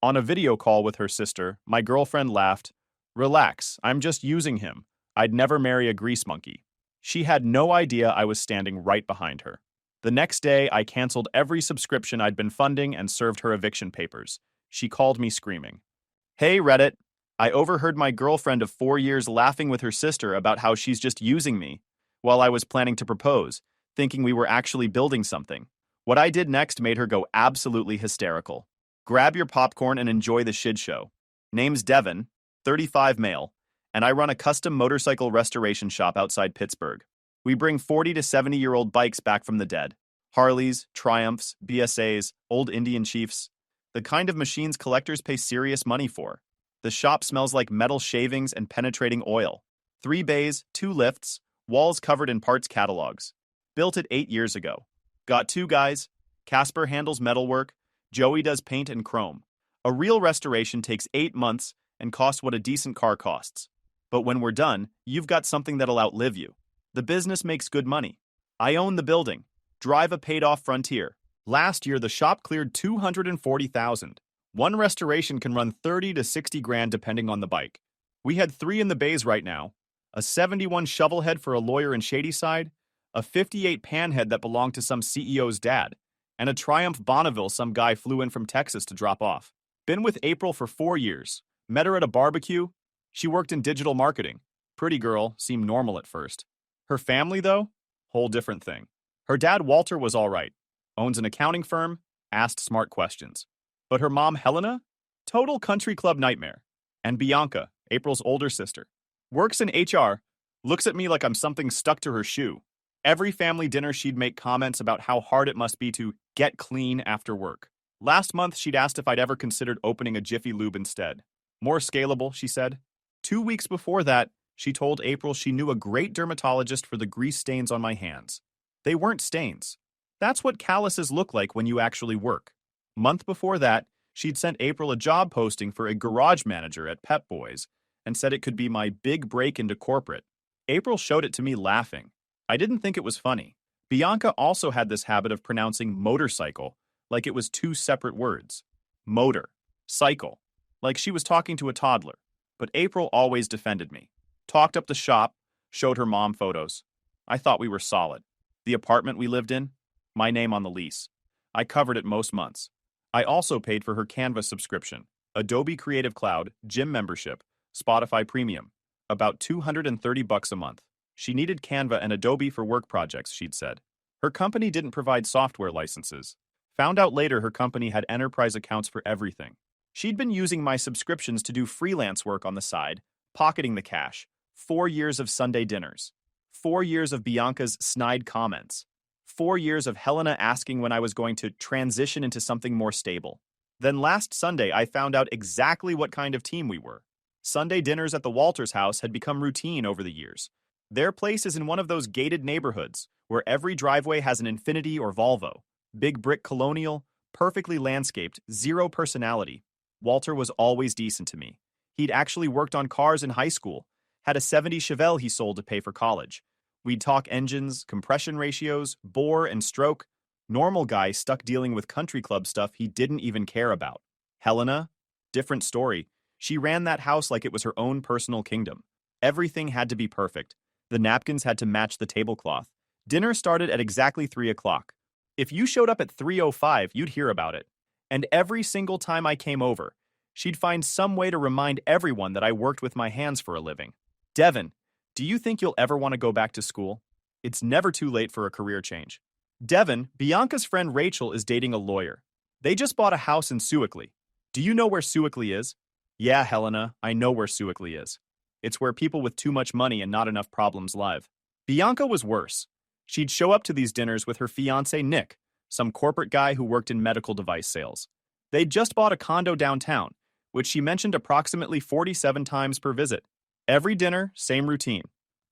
On a video call with her sister, my girlfriend laughed, "Relax, I'm just using him. I'd never marry a grease monkey." She had no idea I was standing right behind her. The next day, I canceled every subscription I'd been funding and served her eviction papers. She called me screaming, "Hey, Reddit. I overheard my girlfriend of 4 years laughing with her sister about how she's just using me while I was planning to propose, thinking we were actually building something." What I did next made her go absolutely hysterical. Grab your popcorn and enjoy the shit show. Name's Devin, 35 male, and I run a custom motorcycle restoration shop outside Pittsburgh. We bring 40 to 70-year-old bikes back from the dead. Harleys, Triumphs, BSAs, old Indian Chiefs. The kind of machines collectors pay serious money for. The shop smells like metal shavings and penetrating oil. 3 bays, 2 lifts, walls covered in parts catalogs. Built it 8 years ago. Got 2 guys. Casper handles metalwork. Joey does paint and chrome. A real restoration takes 8 months and costs what a decent car costs. But when we're done, you've got something that'll outlive you. The business makes good money. I own the building. Drive a paid-off Frontier. Last year, the shop cleared $240,000. One restoration can run 30 to 60 grand depending on the bike. We had 3 in the bays right now. A 71 Shovelhead for a lawyer in Shadyside, a 58 Panhead that belonged to some CEO's dad, and a Triumph Bonneville some guy flew in from Texas to drop off. Been with April for 4 years. Met her at a barbecue. She worked in digital marketing. Pretty girl, seemed normal at first. Her family, though? Whole different thing. Her dad, Walter, was all right. Owns an accounting firm, asked smart questions. But her mom, Helena? Total country club nightmare. And Bianca, April's older sister. Works in HR, looks at me like I'm something stuck to her shoe. Every family dinner she'd make comments about how hard it must be to get clean after work. Last month, she'd asked if I'd ever considered opening a Jiffy Lube instead. More scalable, she said. 2 weeks before that, she told April she knew a great dermatologist for the grease stains on my hands. They weren't stains. That's what calluses look like when you actually work. Month before that, she'd sent April a job posting for a garage manager at Pep Boys and said it could be my big break into corporate. April showed it to me laughing. I didn't think it was funny. Bianca also had this habit of pronouncing motorcycle like it was 2 separate words. Motor. Cycle. Like she was talking to a toddler. But April always defended me. Talked up the shop, showed her mom photos. I thought we were solid. The apartment we lived in? My name on the lease. I covered it most months. I also paid for her Canva subscription, Adobe Creative Cloud, gym membership, Spotify Premium. About $230 a month. She needed Canva and Adobe for work projects, she'd said. Her company didn't provide software licenses. Found out later her company had enterprise accounts for everything. She'd been using my subscriptions to do freelance work on the side, pocketing the cash. 4 years of Sunday dinners. 4 years of Bianca's snide comments. 4 years of Helena asking when I was going to transition into something more stable. Then last Sunday, I found out exactly what kind of team we were. Sunday dinners at the Walters house had become routine over the years. Their place is in one of those gated neighborhoods where every driveway has an Infiniti or Volvo. Big brick colonial, perfectly landscaped, 0 personality. Walter was always decent to me. He'd actually worked on cars in high school, had a '70 Chevelle he sold to pay for college. We'd talk engines, compression ratios, bore, and stroke. Normal guy stuck dealing with country club stuff he didn't even care about. Helena? Different story. She ran that house like it was her own personal kingdom. Everything had to be perfect. The napkins had to match the tablecloth. Dinner started at exactly 3 o'clock. If you showed up at 3:05, you'd hear about it. And every single time I came over, she'd find some way to remind everyone that I worked with my hands for a living. Devin, do you think you'll ever want to go back to school? It's never too late for a career change. Devin, Bianca's friend Rachel is dating a lawyer. They just bought a house in Sewickley. Do you know where Sewickley is? Yeah, Helena, I know where Sewickley is. It's where people with too much money and not enough problems live. Bianca was worse. She'd show up to these dinners with her fiancé Nick, some corporate guy who worked in medical device sales. They'd just bought a condo downtown, which she mentioned approximately 47 times per visit. Every dinner, same routine.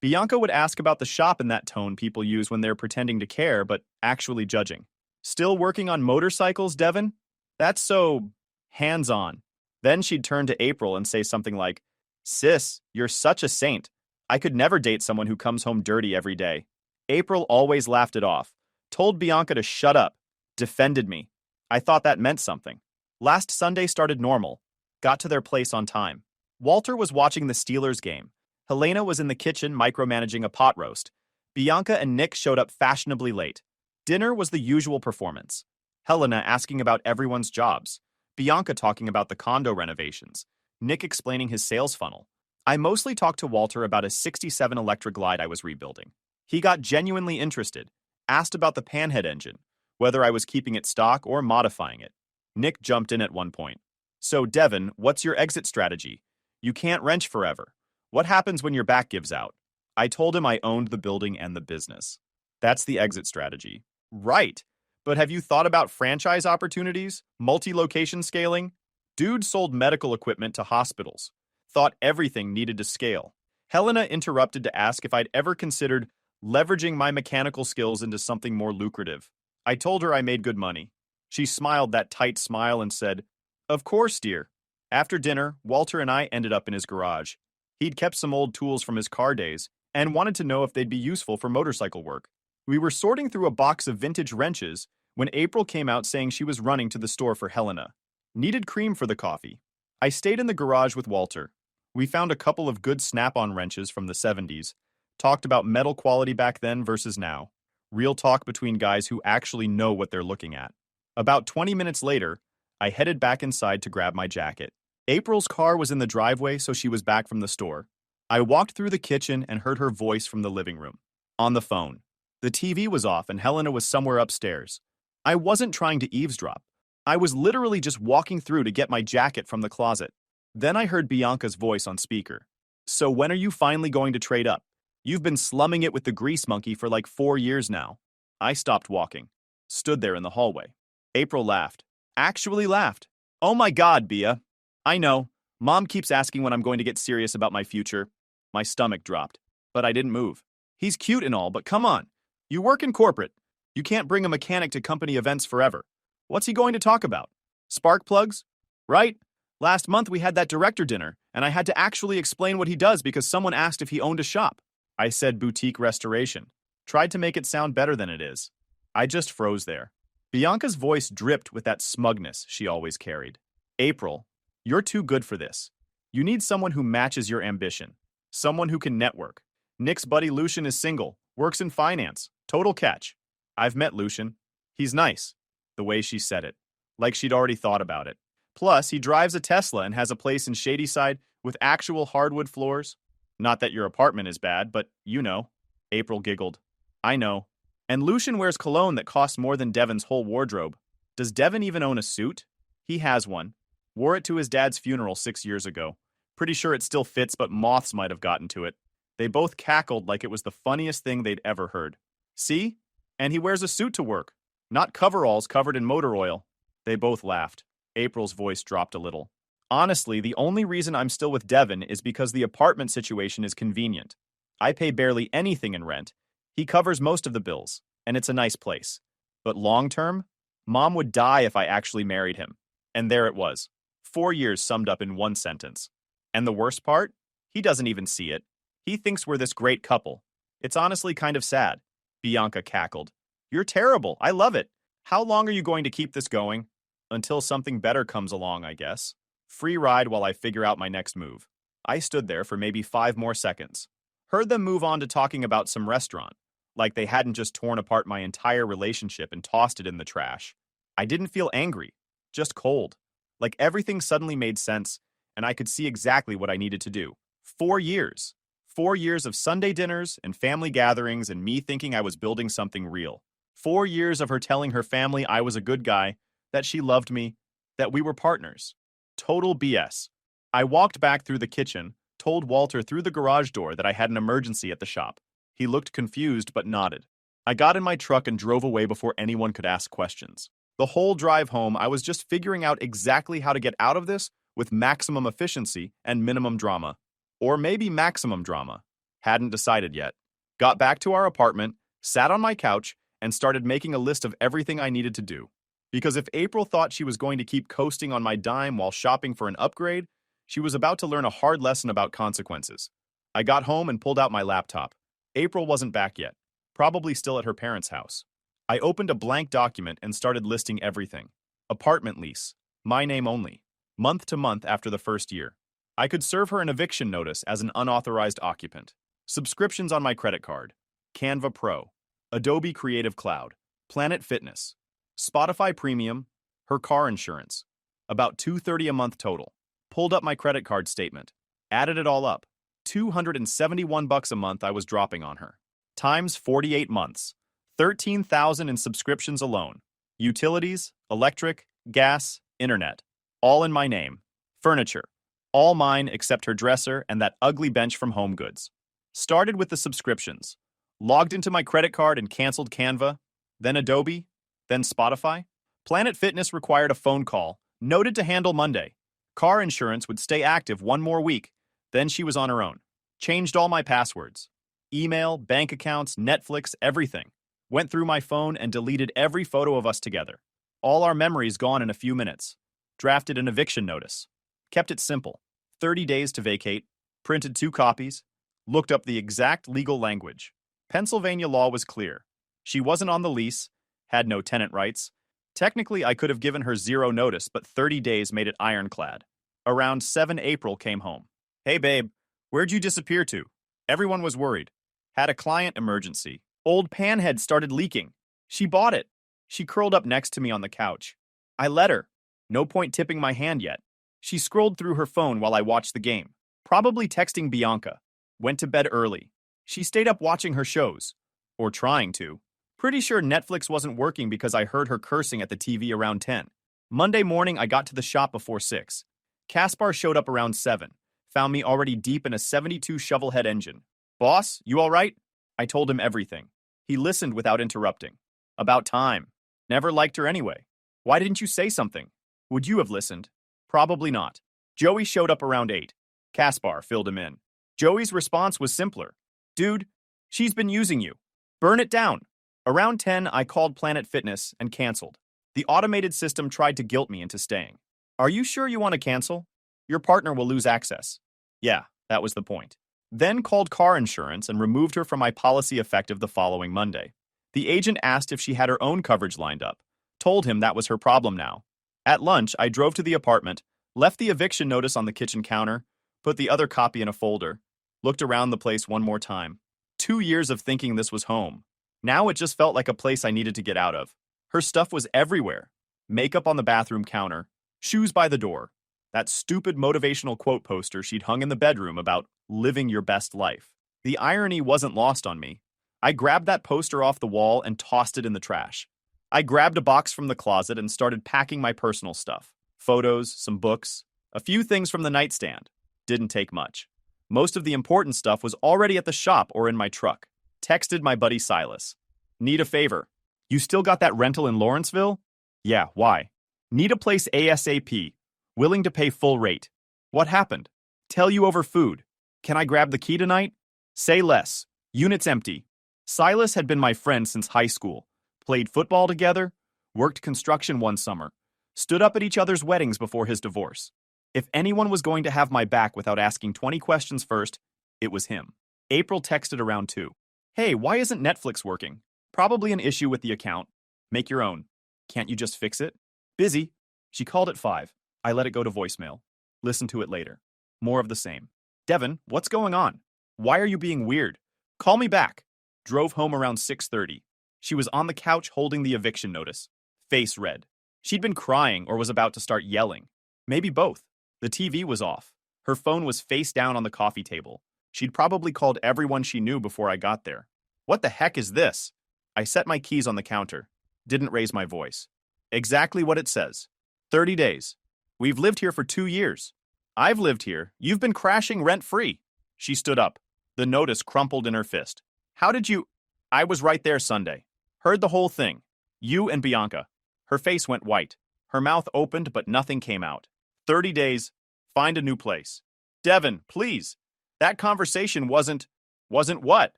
Bianca would ask about the shop in that tone people use when they're pretending to care but actually judging. Still working on motorcycles, Devin? That's so hands-on. Then she'd turn to April and say something like, "Sis, you're such a saint. I could never date someone who comes home dirty every day." April always laughed it off, told Bianca to shut up, defended me. I thought that meant something. Last Sunday started normal. Got to their place on time. Walter was watching the Steelers game. Helena was in the kitchen micromanaging a pot roast. Bianca and Nick showed up fashionably late. Dinner was the usual performance. Helena asking about everyone's jobs. Bianca talking about the condo renovations. Nick explaining his sales funnel. I mostly talked to Walter about a '67 Electra Glide I was rebuilding. He got genuinely interested, asked about the Panhead engine, whether I was keeping it stock or modifying it. Nick jumped in at one point. So, Devin, what's your exit strategy? You can't wrench forever. What happens when your back gives out? I told him I owned the building and the business. That's the exit strategy. Right. But have you thought about franchise opportunities? Multi-location scaling? Dude sold medical equipment to hospitals. Thought everything needed to scale. Helena interrupted to ask if I'd ever considered leveraging my mechanical skills into something more lucrative. I told her I made good money. She smiled that tight smile and said, "Of course, dear." After dinner, Walter and I ended up in his garage. He'd kept some old tools from his car days and wanted to know if they'd be useful for motorcycle work. We were sorting through a box of vintage wrenches when April came out saying she was running to the store for Helena. Needed cream for the coffee. I stayed in the garage with Walter. We found a couple of good snap-on wrenches from the '70s, talked about metal quality back then versus now. Real talk between guys who actually know what they're looking at. About 20 minutes later, I headed back inside to grab my jacket. April's car was in the driveway, so she was back from the store. I walked through the kitchen and heard her voice from the living room. On the phone. The TV was off and Helena was somewhere upstairs. I wasn't trying to eavesdrop. I was literally just walking through to get my jacket from the closet. Then I heard Bianca's voice on speaker. So when are you finally going to trade up? You've been slumming it with the grease monkey for like 4 years now. I stopped walking. Stood there in the hallway. April laughed. Actually laughed. Oh my God, Bia. I know. Mom keeps asking when I'm going to get serious about my future. My stomach dropped. But I didn't move. He's cute and all, but come on. You work in corporate. You can't bring a mechanic to company events forever. What's he going to talk about? Spark plugs? Right? Last month we had that director dinner, and I had to actually explain what he does because someone asked if he owned a shop. I said boutique restoration. Tried to make it sound better than it is. I just froze there. Bianca's voice dripped with that smugness she always carried. April, you're too good for this. You need someone who matches your ambition. Someone who can network. Nick's buddy Lucian is single, works in finance. Total catch. I've met Lucian. He's nice. The way she said it. Like she'd already thought about it. Plus, he drives a Tesla and has a place in Shadyside with actual hardwood floors. Not that your apartment is bad, but you know. April giggled. I know. And Lucian wears cologne that costs more than Devin's whole wardrobe. Does Devin even own a suit? He has one. Wore it to his dad's funeral 6 years ago. Pretty sure it still fits, but moths might have gotten to it. They both cackled like it was the funniest thing they'd ever heard. See? And he wears a suit to work. Not coveralls covered in motor oil. They both laughed. April's voice dropped a little. Honestly, the only reason I'm still with Devin is because the apartment situation is convenient. I pay barely anything in rent. He covers most of the bills, and it's a nice place. But long term, Mom would die if I actually married him. And there it was. 4 years summed up in one sentence. And the worst part? He doesn't even see it. He thinks we're this great couple. It's honestly kind of sad. Bianca cackled. You're terrible. I love it. How long are you going to keep this going? Until something better comes along, I guess. Free ride while I figure out my next move. I stood there for maybe 5 more seconds. Heard them move on to talking about some restaurant. Like they hadn't just torn apart my entire relationship and tossed it in the trash. I didn't feel angry. Just cold. Like everything suddenly made sense, and I could see exactly what I needed to do. 4 years. 4 years of Sunday dinners and family gatherings and me thinking I was building something real. 4 years of her telling her family I was a good guy, that she loved me, that we were partners. Total BS. I walked back through the kitchen, told Walter through the garage door that I had an emergency at the shop. He looked confused but nodded. I got in my truck and drove away before anyone could ask questions. The whole drive home, I was just figuring out exactly how to get out of this with maximum efficiency and minimum drama. Or maybe maximum drama. Hadn't decided yet. Got back to our apartment, sat on my couch, and started making a list of everything I needed to do. Because if April thought she was going to keep coasting on my dime while shopping for an upgrade, she was about to learn a hard lesson about consequences. I got home and pulled out my laptop. April wasn't back yet. Probably still at her parents' house. I opened a blank document and started listing everything. Apartment lease, My name only. Month to month after the first year. I could serve her an eviction notice as an unauthorized occupant. Subscriptions on my credit card. Canva Pro. Adobe Creative Cloud. Planet Fitness. Spotify Premium. Her car insurance. About $230 a month total. Pulled up my credit card statement. Added it all up. $271 a month I was dropping on her. Times 48 months. 13,000 in subscriptions alone. Utilities, electric, gas, internet. All in my name. Furniture. All mine except her dresser and that ugly bench from HomeGoods. Started with the subscriptions. Logged into my credit card and canceled Canva, then Adobe, then Spotify. Planet Fitness required a phone call, noted to handle Monday. Car insurance would stay active one more week, then she was on her own. Changed all my passwords. Email, bank accounts, Netflix, everything. Went through my phone and deleted every photo of us together. All our memories gone in a few minutes. Drafted an eviction notice. Kept it simple. 30 days to vacate. Printed 2 copies. Looked up the exact legal language. Pennsylvania law was clear. She wasn't on the lease, had no tenant rights. Technically, I could have given her 0 notice, but 30 days made it ironclad. Around 7 April came home. Hey babe, where'd you disappear to? Everyone was worried. Had a client emergency. Old Panhead started leaking. She bought it. She curled up next to me on the couch. I let her. No point tipping my hand yet. She scrolled through her phone while I watched the game. Probably texting Bianca. Went to bed early. She stayed up watching her shows. Or trying to. Pretty sure Netflix wasn't working because I heard her cursing at the TV around 10. Monday morning, I got to the shop before 6. Caspar showed up around 7. Found me already deep in a 72 shovelhead engine. Boss, you all right? I told him everything. He listened without interrupting. About time. Never liked her anyway. Why didn't you say something? Would you have listened? Probably not. Joey showed up around 8. Caspar filled him in. Joey's response was simpler. Dude, she's been using you. Burn it down. Around 10, I called Planet Fitness and canceled. The automated system tried to guilt me into staying. Are you sure you want to cancel? Your partner will lose access. Yeah, that was the point. Then called car insurance and removed her from my policy effective the following Monday. The agent asked if she had her own coverage lined up. Told him that was her problem now. At lunch, I drove to the apartment, left the eviction notice on the kitchen counter, put the other copy in a folder, looked around the place one more time. 2 years of thinking this was home. Now it just felt like a place I needed to get out of. Her stuff was everywhere. Makeup on the bathroom counter, shoes by the door, that stupid motivational quote poster she'd hung in the bedroom about living your best life. The irony wasn't lost on me. I grabbed that poster off the wall and tossed it in the trash. I grabbed a box from the closet and started packing my personal stuff. Photos, some books, a few things from the nightstand. Didn't take much. Most of the important stuff was already at the shop or in my truck. Texted my buddy Silas. Need a favor. You still got that rental in Lawrenceville? Yeah, why? Need a place ASAP. Willing to pay full rate. What happened? Tell you over food. Can I grab the key tonight? Say less. Unit's empty. Silas had been my friend since high school. Played football together. Worked construction one summer. Stood up at each other's weddings before his divorce. If anyone was going to have my back without asking 20 questions first, it was him. April texted around 2. Hey, why isn't Netflix working? Probably an issue with the account. Make your own. Can't you just fix it? Busy. She called at 5. I let it go to voicemail. Listen to it later. More of the same. Devin, what's going on? Why are you being weird? Call me back. Drove home around 6:30. She was on the couch holding the eviction notice. Face red. She'd been crying or was about to start yelling. Maybe both. The TV was off. Her phone was face down on the coffee table. She'd probably called everyone she knew before I got there. What the heck is this? I set my keys on the counter. Didn't raise my voice. Exactly what it says. 30 days. We've lived here for 2 years. I've lived here. You've been crashing rent-free. She stood up. The notice crumpled in her fist. How did you... I was right there Sunday. Heard the whole thing. You and Bianca. Her face went white. Her mouth opened, but nothing came out. 30 days. Find a new place. Devin, please. That conversation wasn't what?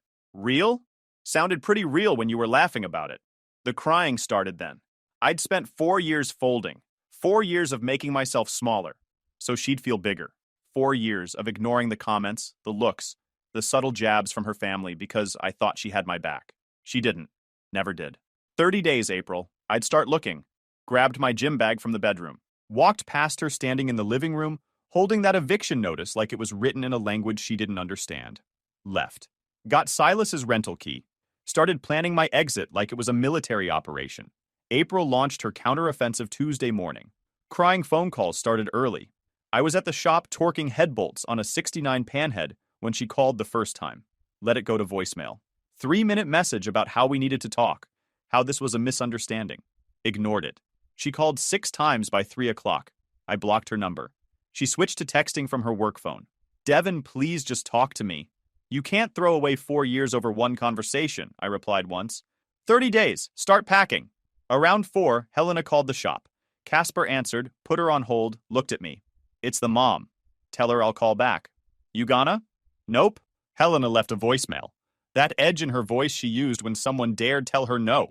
Real? Sounded pretty real when you were laughing about it. The crying started then. I'd spent 4 years folding. 4 years of making myself smaller, so she'd feel bigger. 4 years of ignoring the comments, the looks, the subtle jabs from her family because I thought she had my back. She didn't. Never did. 30 days, April. I'd start looking. Grabbed my gym bag from the bedroom. Walked past her standing in the living room, holding that eviction notice like it was written in a language she didn't understand. Left. Got Silas's rental key. Started planning my exit like it was a military operation. April launched her counteroffensive Tuesday morning. Crying phone calls started early. I was at the shop torquing head bolts on a 69 panhead when she called the first time. Let it go to voicemail. 3-minute message about how we needed to talk, how this was a misunderstanding. Ignored it. She called 6 times by 3 o'clock. I blocked her number. She switched to texting from her work phone. Devin, please just talk to me. You can't throw away 4 years over one conversation, I replied once. 30 days. Start packing. Around 4, Helena called the shop. Casper answered, put her on hold, looked at me. It's the mom. Tell her I'll call back. You gonna? Nope. Helena left a voicemail. That edge in her voice she used when someone dared tell her no.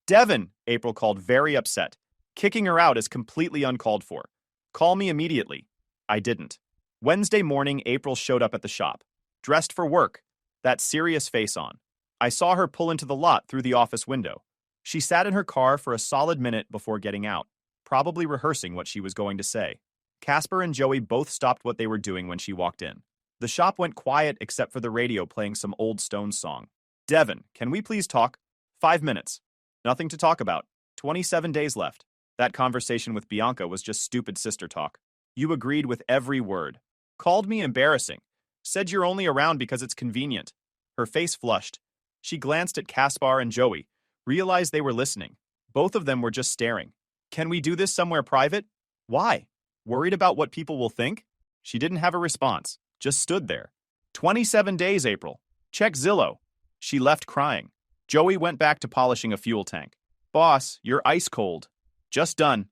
Devin, April called, very upset. Kicking her out is completely uncalled for. Call me immediately. I didn't. Wednesday morning, April showed up at the shop. Dressed for work. That serious face on. I saw her pull into the lot through the office window. She sat in her car for a solid minute before getting out, probably rehearsing what she was going to say. Casper and Joey both stopped what they were doing when she walked in. The shop went quiet except for the radio playing some old Stones song. Devin, can we please talk? 5 minutes. Nothing to talk about. 27 days left. That conversation with Bianca was just stupid sister talk. You agreed with every word. Called me embarrassing. Said you're only around because it's convenient. Her face flushed. She glanced at Caspar and Joey, realized they were listening. Both of them were just staring. Can we do this somewhere private? Why? Worried about what people will think? She didn't have a response, just stood there. 27 days, April. Check Zillow. She left crying. Joey went back to polishing a fuel tank. Boss, you're ice cold. Just done.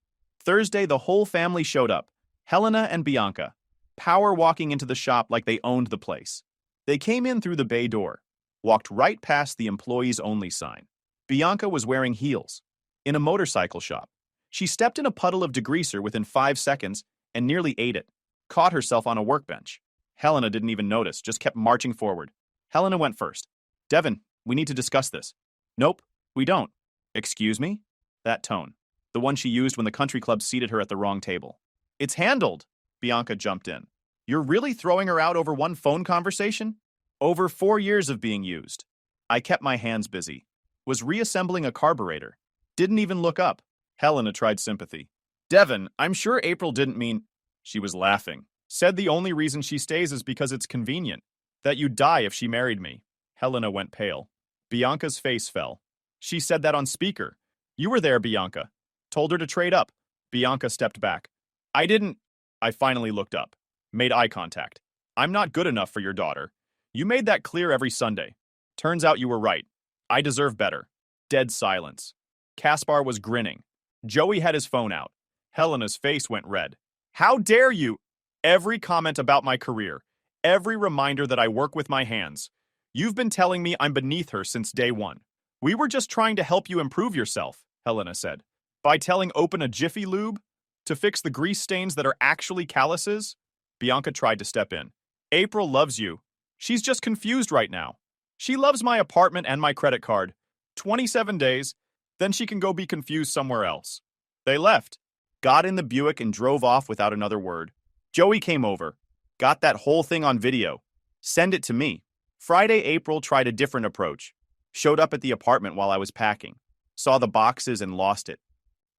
Thursday, the whole family showed up. Helena and Bianca. Power walking into the shop like they owned the place. They came in through the bay door, walked right past the employees only sign. Bianca was wearing heels. In a motorcycle shop. She stepped in a puddle of degreaser within 5 seconds and nearly ate it. Caught herself on a workbench. Helena didn't even notice, just kept marching forward. Helena went first. Devin, we need to discuss this. Nope, we don't. Excuse me? That tone. The one she used when the country club seated her at the wrong table. It's handled. Bianca jumped in. You're really throwing her out over one phone conversation? Over 4 years of being used. I kept my hands busy. Was reassembling a carburetor. Didn't even look up. Helena tried sympathy. Devin, I'm sure April didn't mean... She was laughing. Said the only reason she stays is because it's convenient. That you'd die if she married me. Helena went pale. Bianca's face fell. She said that on speaker. You were there, Bianca. Told her to trade up. Bianca stepped back. I didn't... I finally looked up. Made eye contact. I'm not good enough for your daughter. You made that clear every Sunday. Turns out you were right. I deserve better. Dead silence. Caspar was grinning. Joey had his phone out. Helena's face went red. How dare you? Every comment about my career. Every reminder that I work with my hands. You've been telling me I'm beneath her since day one. We were just trying to help you improve yourself, Helena said. By telling Open a Jiffy Lube? To fix the grease stains that are actually calluses? Bianca tried to step in. April loves you. She's just confused right now. She loves my apartment and my credit card. 27 days, then she can go be confused somewhere else. They left. Got in the Buick and drove off without another word. Joey came over. Got that whole thing on video. Send it to me. Friday, April tried a different approach. Showed up at the apartment while I was packing. Saw the boxes and lost it.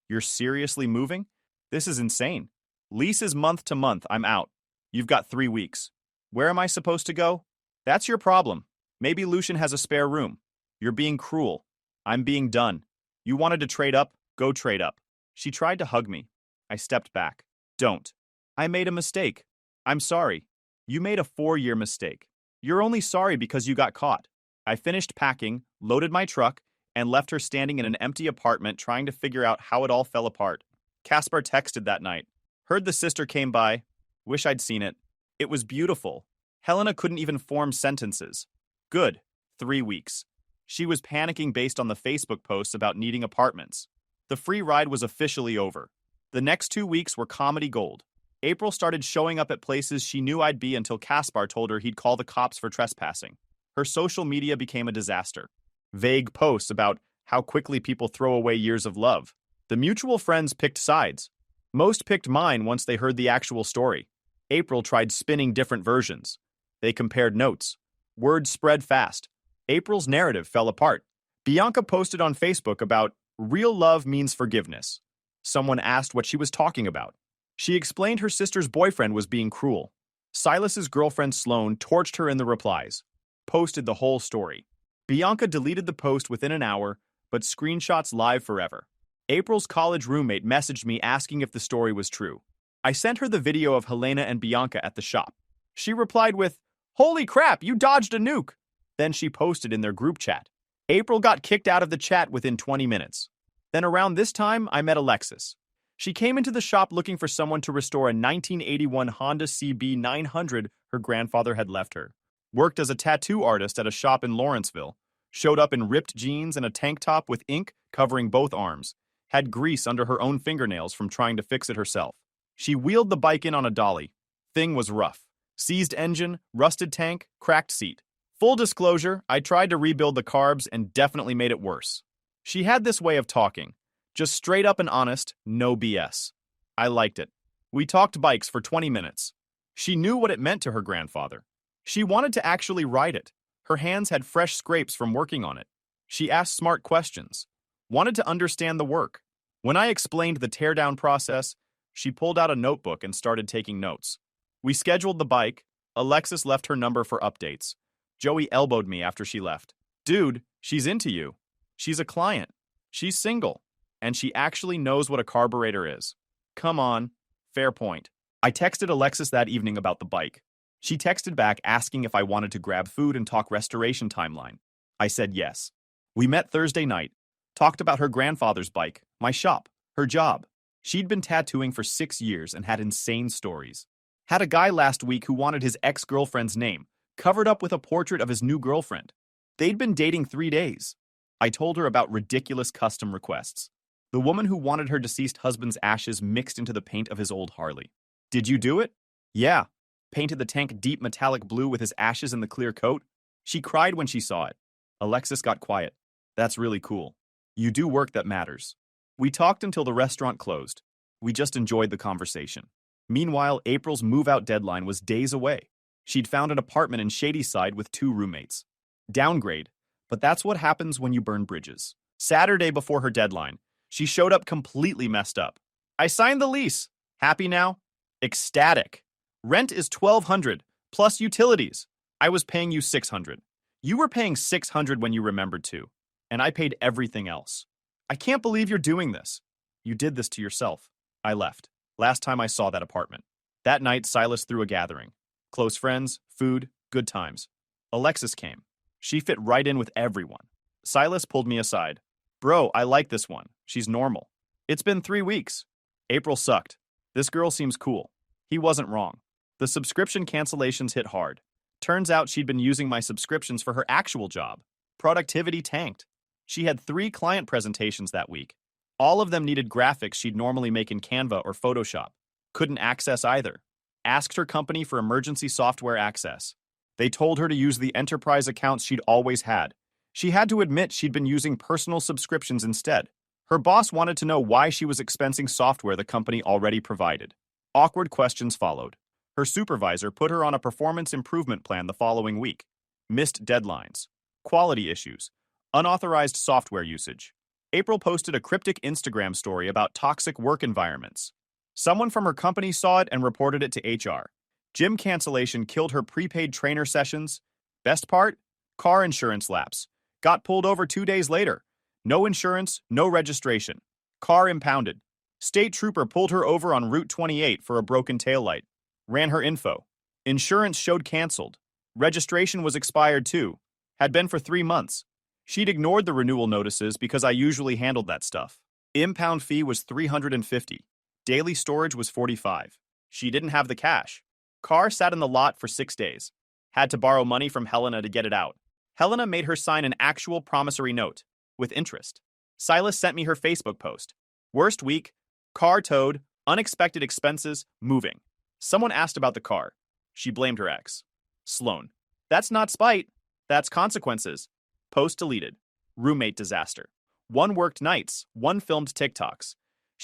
You're seriously moving? This is insane. Lease is month to month. I'm out. You've got 3 weeks. Where am I supposed to go? That's your problem. Maybe Lucian has a spare room. You're being cruel. I'm being done. You wanted to trade up? Go trade up. She tried to hug me. I stepped back. Don't. I made a mistake. I'm sorry. You made a 4-year mistake. You're only sorry because you got caught. I finished packing, loaded my truck, and left her standing in an empty apartment trying to figure out how it all fell apart. Caspar texted that night. Heard the sister came by. Wish I'd seen it. It was beautiful. Helena couldn't even form sentences. Good. 3 weeks. She was panicking based on the Facebook posts about needing apartments. The free ride was officially over. The next 2 weeks were comedy gold. April started showing up at places she knew I'd be until Caspar told her he'd call the cops for trespassing. Her social media became a disaster. Vague posts about how quickly people throw away years of love. The mutual friends picked sides. Most picked mine once they heard the actual story. April tried spinning different versions. They compared notes. Word spread fast. April's narrative fell apart. Bianca posted on Facebook about real love means forgiveness. Someone asked what she was talking about. She explained her sister's boyfriend was being cruel. Silas's girlfriend Sloane torched her in the replies. Posted the whole story. Bianca deleted the post within an hour, but screenshots live forever. April's college roommate messaged me asking if the story was true. I sent her the video of Helena and Bianca at the shop. She replied with, "Holy crap, you dodged a nuke!" Then she posted in their group chat. April got kicked out of the chat within 20 minutes. Then around this time, I met Alexis. She came into the shop looking for someone to restore a 1981 Honda CB 900 her grandfather had left her. Worked as a tattoo artist at a shop in Lawrenceville. Showed up in ripped jeans and a tank top with ink covering both arms. Had grease under her own fingernails from trying to fix it herself. She wheeled the bike in on a dolly. Thing was rough. Seized engine, rusted tank, cracked seat. Full disclosure, I tried to rebuild the carbs and definitely made it worse. She had this way of talking. Just straight up and honest, no BS. I liked it. We talked bikes for 20 minutes. She knew what it meant to her grandfather. She wanted to actually ride it. Her hands had fresh scrapes from working on it. She asked smart questions. Wanted to understand the work. When I explained the teardown process, she pulled out a notebook and started taking notes. We scheduled the bike. Alexis left her number for updates. Joey elbowed me after she left. Dude, she's into you. She's a client. She's single. And she actually knows what a carburetor is. Come on. Fair point. I texted Alexis that evening about the bike. She texted back asking if I wanted to grab food and talk restoration timeline. I said yes. We met Thursday night. Talked about her grandfather's bike, my shop, her job. She'd been tattooing for 6 years and had insane stories. Had a guy last week who wanted his ex-girlfriend's name, covered up with a portrait of his new girlfriend. They'd been dating 3 days. I told her about ridiculous custom requests. The woman who wanted her deceased husband's ashes mixed into the paint of his old Harley. Did you do it? Yeah. Painted the tank deep metallic blue with his ashes in the clear coat. She cried when she saw it. Alexis got quiet. That's really cool. You do work that matters. We talked until the restaurant closed. We just enjoyed the conversation. Meanwhile, April's move-out deadline was days away. She'd found an apartment in Shadyside with 2 roommates. Downgrade, but that's what happens when you burn bridges. Saturday before her deadline, she showed up completely messed up. I signed the lease. Happy now? Ecstatic. Rent is $1,200, plus utilities. I was paying you $600. You were paying $600 when you remembered to, and I paid everything else. I can't believe you're doing this. You did this to yourself. I left. Last time I saw that apartment. That night, Silas threw a gathering. Close friends, food, good times. Alexis came. She fit right in with everyone. Silas pulled me aside. Bro, I like this one. She's normal. It's been 3 weeks. April sucked. This girl seems cool. He wasn't wrong. The subscription cancellations hit hard. Turns out she'd been using my subscriptions for her actual job. Productivity tanked. She had 3 client presentations that week. All of them needed graphics she'd normally make in Canva or Photoshop. Couldn't access either. Asked her company for emergency software access. They told her to use the enterprise accounts she'd always had. She had to admit she'd been using personal subscriptions instead. Her boss wanted to know why she was expensing software the company already provided. Awkward questions followed. Her supervisor put her on a performance improvement plan the following week. Missed deadlines. Quality issues. Unauthorized software usage. April posted a cryptic Instagram story about toxic work environments. Someone from her company saw it and reported it to HR. Gym cancellation killed her prepaid trainer sessions. Best part? Car insurance lapse. Got pulled over 2 days later. No insurance, no registration. Car impounded. State trooper pulled her over on Route 28 for a broken taillight. Ran her info. Insurance showed canceled. Registration was expired too. Had been for 3 months. She'd ignored the renewal notices because I usually handled that stuff. Impound fee was $350. Daily storage was $45. She didn't have the cash. Car sat in the lot for 6 days. Had to borrow money from Helena to get it out. Helena made her sign an actual promissory note, with interest. Silas sent me her Facebook post. Worst week, car towed, unexpected expenses, moving. Someone asked about the car. She blamed her ex. Sloane. That's not spite. That's consequences. Post deleted. Roommate disaster. One worked nights, one filmed TikToks.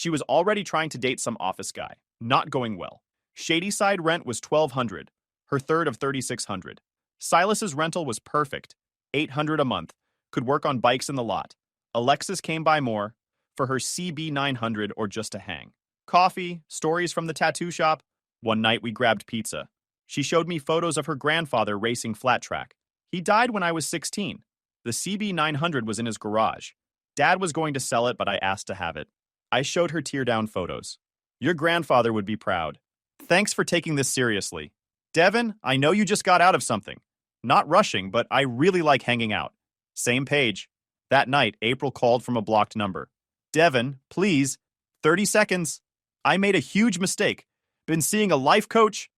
She was already trying to date some office guy. Not going well. Shadyside rent was $1,200, her third of $3,600. Silas's rental was perfect, $800 a month, could work on bikes in the lot. Alexis came by more, for her CB900 or just to hang. Coffee, stories from the tattoo shop. One night we grabbed pizza. She showed me photos of her grandfather racing flat track. He died when I was 16. The CB900 was in his garage. Dad was going to sell it, but I asked to have it. I showed her tear-down photos. Your grandfather would be proud. Thanks for taking this seriously. Devin, I know you just got out of something. Not rushing, but I really like hanging out. Same page. That night, April called from a blocked number. Devin, please. 30 seconds. I made a huge mistake. Been seeing a life coach.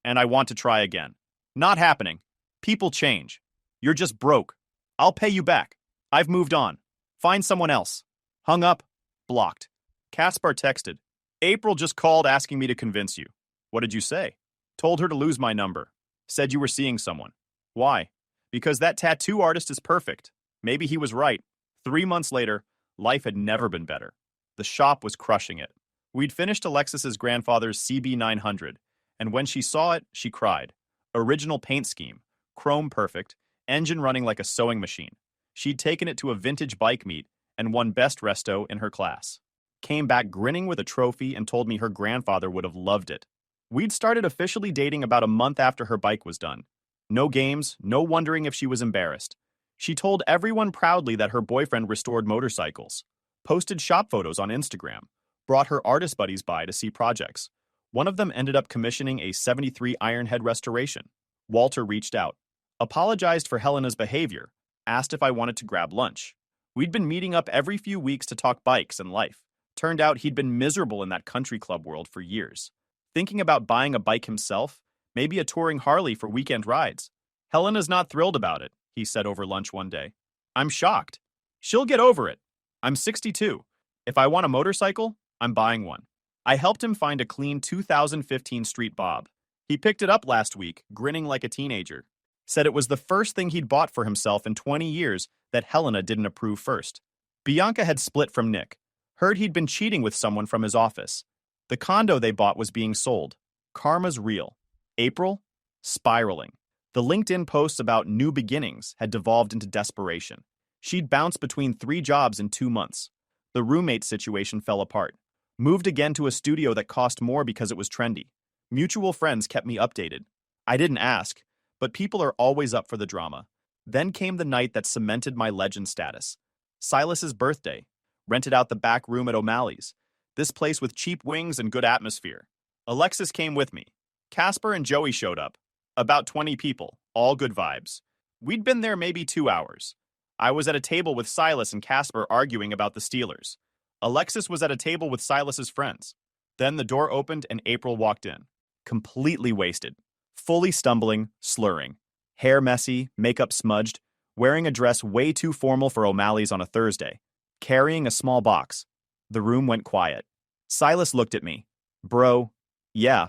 And I want to try again. Not happening. People change. You're just broke. I'll pay you back. I've moved on. Find someone else. Hung up. Blocked. Kaspar texted. April just called asking me to convince you. What did you say? Told her to lose my number. Said you were seeing someone. Why? Because that tattoo artist is perfect. Maybe he was right. 3 months later, life had never been better. The shop was crushing it. We'd finished Alexis's grandfather's CB900, and when she saw it, she cried. Original paint scheme, chrome perfect, engine running like a sewing machine. She'd taken it to a vintage bike meet and won best resto in her class. Came back grinning with a trophy and told me her grandfather would have loved it. We'd started officially dating about a month after her bike was done. No games, no wondering if she was embarrassed. She told everyone proudly that her boyfriend restored motorcycles, posted shop photos on Instagram, brought her artist buddies by to see projects. One of them ended up commissioning a 73 Ironhead restoration. Walter reached out, apologized for Helena's behavior, asked if I wanted to grab lunch. We'd been meeting up every few weeks to talk bikes and life. Turned out he'd been miserable in that country club world for years. Thinking about buying a bike himself, maybe a touring Harley for weekend rides. Helena's not thrilled about it, he said over lunch one day. I'm shocked. She'll get over it. I'm 62. If I want a motorcycle, I'm buying one. I helped him find a clean 2015 Street Bob. He picked it up last week, grinning like a teenager. Said it was the first thing he'd bought for himself in 20 years that Helena didn't approve first. Bianca had split from Nick. Heard he'd been cheating with someone from his office. The condo they bought was being sold. Karma's real. April? Spiraling. The LinkedIn posts about new beginnings had devolved into desperation. She'd bounced between 3 jobs in 2 months. The roommate situation fell apart. Moved again to a studio that cost more because it was trendy. Mutual friends kept me updated. I didn't ask, but people are always up for the drama. Then came the night that cemented my legend status. Silas's birthday. Rented out the back room at O'Malley's. This place with cheap wings and good atmosphere. Alexis came with me. Kaspar and Joey showed up. About 20 people, all good vibes. We'd been there maybe 2 hours. I was at a table with Silas and Kaspar arguing about the Steelers. Alexis was at a table with Silas's friends. Then the door opened and April walked in. Completely wasted. Fully stumbling, slurring. Hair messy, makeup smudged, wearing a dress way too formal for O'Malley's on a Thursday. Carrying a small box. The room went quiet. Silas looked at me. Bro, yeah.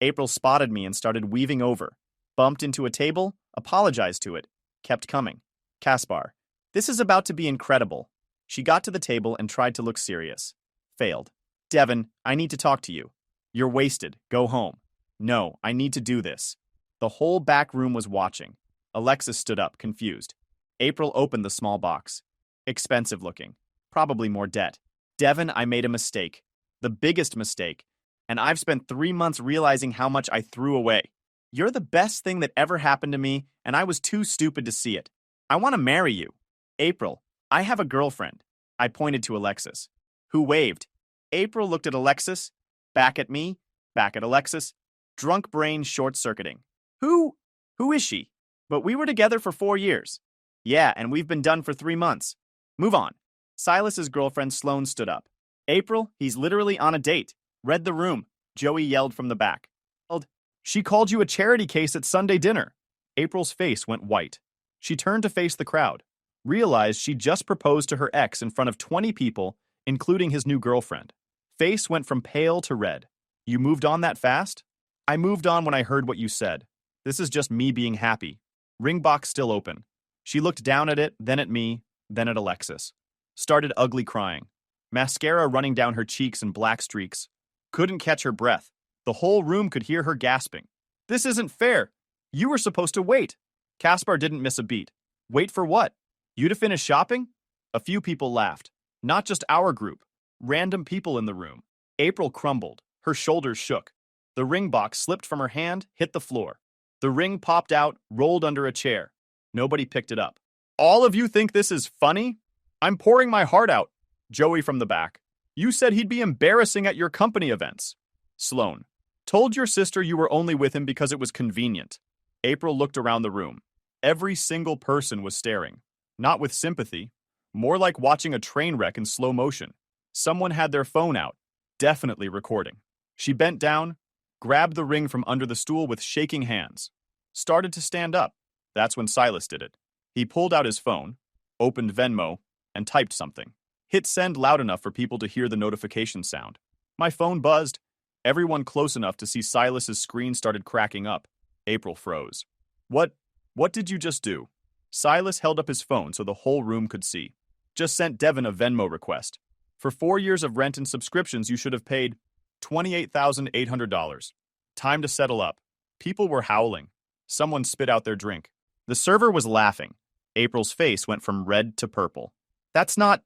April spotted me and started weaving over. Bumped into a table, apologized to it. Kept coming. Kaspar, this is about to be incredible. She got to the table and tried to look serious. Failed. Devin, I need to talk to you. You're wasted. Go home. No, I need to do this. The whole back room was watching. Alexis stood up, confused. April opened the small box. Expensive looking. Probably more debt. Devin, I made a mistake. The biggest mistake. And I've spent 3 months realizing how much I threw away. You're the best thing that ever happened to me, and I was too stupid to see it. I want to marry you. April, I have a girlfriend. I pointed to Alexis, who waved. April looked at Alexis, back at me, back at Alexis. Drunk brain short-circuiting. Who is she? But we were together for 4 years. Yeah, and we've been done for 3 months. Move on. Silas's girlfriend Sloane stood up. April, he's literally on a date. Read the room, Joey yelled from the back. She called you a charity case at Sunday dinner. April's face went white. She turned to face the crowd. Realized she just proposed to her ex in front of 20 people, including his new girlfriend. Face went from pale to red. You moved on that fast? I moved on when I heard what you said. This is just me being happy. Ring box still open. She looked down at it, then at me, then at Alexis. Started ugly crying. mascara running down her cheeks in black streaks. Couldn't catch her breath. The whole room could hear her gasping. This isn't fair. You were supposed to wait. Caspar didn't miss a beat. Wait for what? You to finish shopping? A few people laughed. Not just our group. Random people in the room. April crumbled. Her shoulders shook. The ring box slipped from her hand, hit the floor. The ring popped out, rolled under a chair. Nobody picked it up. All of you think this is funny? I'm pouring my heart out. Joey from the back. You said he'd be embarrassing at your company events. Sloan. Told your sister you were only with him because it was convenient. April looked around the room. Every single person was staring. Not with sympathy. More like watching a train wreck in slow motion. Someone had their phone out. Definitely recording. She bent down, grabbed the ring from under the stool with shaking hands. Started to stand up. That's when Silas did it. He pulled out his phone, opened Venmo, and typed something. Hit send loud enough for people to hear the notification sound. My phone buzzed. Everyone close enough to see Silas's screen started cracking up. April froze. What did you just do? Silas held up his phone so the whole room could see. Just sent Devin a Venmo request. For 4 years of rent and subscriptions, you should have paid $28,800. Time to settle up. People were howling. Someone spit out their drink. The server was laughing. April's face went from red to purple. That's not...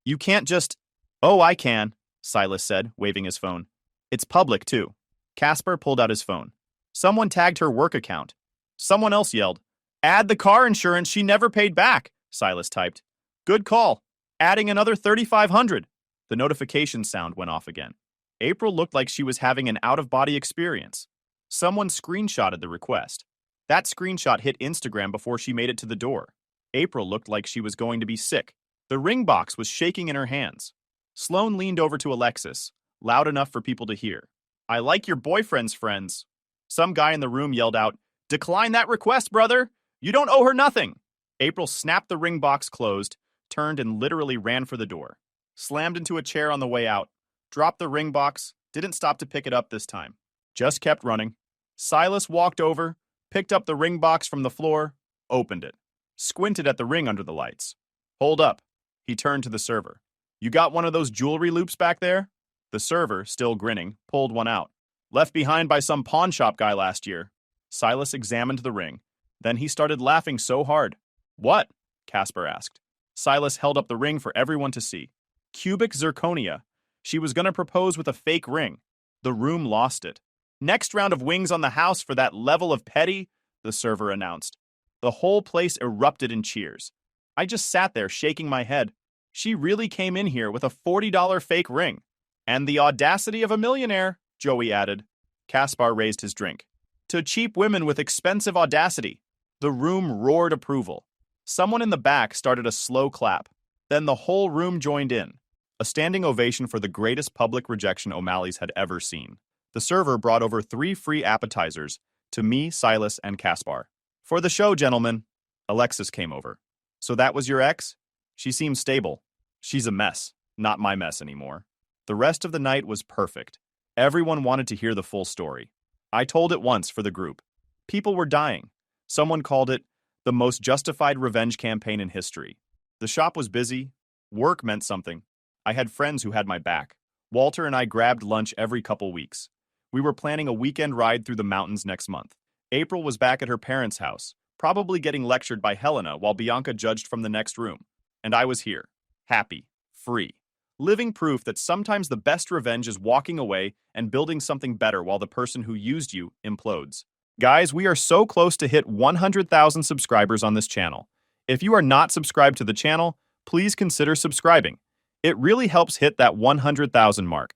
You can't just... Oh, I can, Silas said, waving his phone. It's public, too. Caspar pulled out his phone. Someone tagged her work account. Someone else yelled, Add the car insurance she never paid back, Silas typed. Good call. Adding another $3,500. The notification sound went off again. April looked like she was having an out-of-body experience. Someone screenshotted the request. That screenshot hit Instagram before she made it to the door. April looked like she was going to be sick. The ring box was shaking in her hands. Sloan leaned over to Alexis, loud enough for people to hear. I like your boyfriend's friends. Some guy in the room yelled out, Decline that request, brother! You don't owe her nothing! April snapped the ring box closed, turned and literally ran for the door. Slammed into a chair on the way out. Dropped the ring box, didn't stop to pick it up this time. Just kept running. Silas walked over, picked up the ring box from the floor, opened it. Squinted at the ring under the lights. Hold up. He turned to the server. You got one of those jewelry loops back there? The server, still grinning, pulled one out. Left behind by some pawn shop guy last year. Silas examined the ring. Then he started laughing so hard. What? Caspar asked. Silas held up the ring for everyone to see. Cubic zirconia. She was going to propose with a fake ring. The room lost it. Next round of wings on the house for that level of petty, the server announced. The whole place erupted in cheers. I just sat there shaking my head. She really came in here with a $40 fake ring. And the audacity of a millionaire, Joey added. Caspar raised his drink. To cheap women with expensive audacity. The room roared approval. Someone in the back started a slow clap. Then the whole room joined in. A standing ovation for the greatest public rejection O'Malley's had ever seen. The server brought over 3 free appetizers to me, Silas, and Caspar. For the show, gentlemen. Alexis came over. So that was your ex? She seems stable. She's a mess. Not my mess anymore. The rest of the night was perfect. Everyone wanted to hear the full story. I told it once for the group. People were dying. Someone called it the most justified revenge campaign in history. The shop was busy. Work meant something. I had friends who had my back. Walter and I grabbed lunch every couple weeks. We were planning a weekend ride through the mountains next month. April was back at her parents' house, probably getting lectured by Helena while Bianca judged from the next room. And I was here, happy, free, living proof that sometimes the best revenge is walking away and building something better while the person who used you implodes. Guys, we are so close to hit 100,000 subscribers on this channel. If you are not subscribed to the channel, please consider subscribing. It really helps hit that 100,000 mark.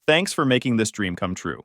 Thanks for making this dream come true.